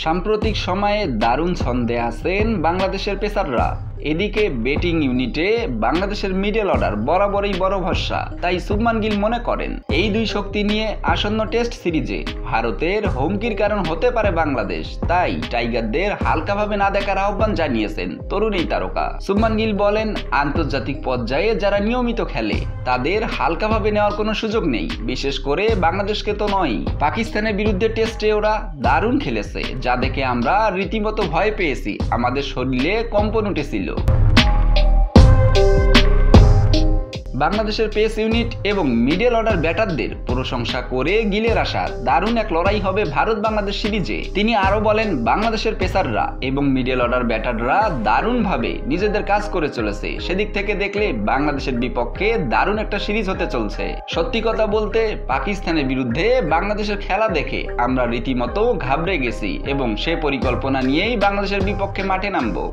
সাম্প্রতিক সময়ে দারুণ ছন্দে আছেন বাংলাদেশের পেসাররা। এদিকে ব্যাটিং ইউনিটে বাংলাদেশের মিডল অর্ডার বরাবরই বড় ভরসা। তাই শুভমান গিল মনে করেন এই দুই শক্তি নিয়ে আসন্ন টেস্ট সিরিজে ভারতের হুমকির কারণ হতে পারে বাংলাদেশ। তাই টাইগারদের হালকাভাবে না দেখার আহ্বান জানিয়েছেন তরুণ এই তারকা। শুভমান গিল বলেন, আন্তর্জাতিক পর্যায়ে যারা নিয়মিত খেলে তাদের হালকাভাবে নেওয়ার কোনো সুযোগ নেই, বিশেষ করে বাংলাদেশকে তো নয়। পাকিস্তানের বিরুদ্ধে টেস্টে ওরা দারুণ খেলেছে, যা দেখে আমরা রীতিমতো ভয় পেয়েছি, আমাদের শরীরে কম্পন উঠেছিল। বাংলাদেশের পেস ইউনিট এবং মিডল অর্ডার ব্যাটারদের প্রশংসা করে গিলের আশা দারুণ এক লড়াই হবে ভারত বাংলাদেশ সিরিজে। তিনি আরো বলেন, বাংলাদেশের পেসাররা এবং মিডল অর্ডার ব্যাটাররা দারুণভাবে নিজেদের কাজ করে চলেছে। সেদিক থেকে দেখলে বাংলাদেশের বিপক্ষে দারুণ একটা সিরিজ হতে চলছে। সত্যি কথা বলতে পাকিস্তানের বিরুদ্ধে বাংলাদেশের খেলা দেখে আমরা রীতিমতো ঘাবড়ে গেছি এবং সে পরিকল্পনা নিয়েই বাংলাদেশের বিপক্ষে মাঠে নামবো।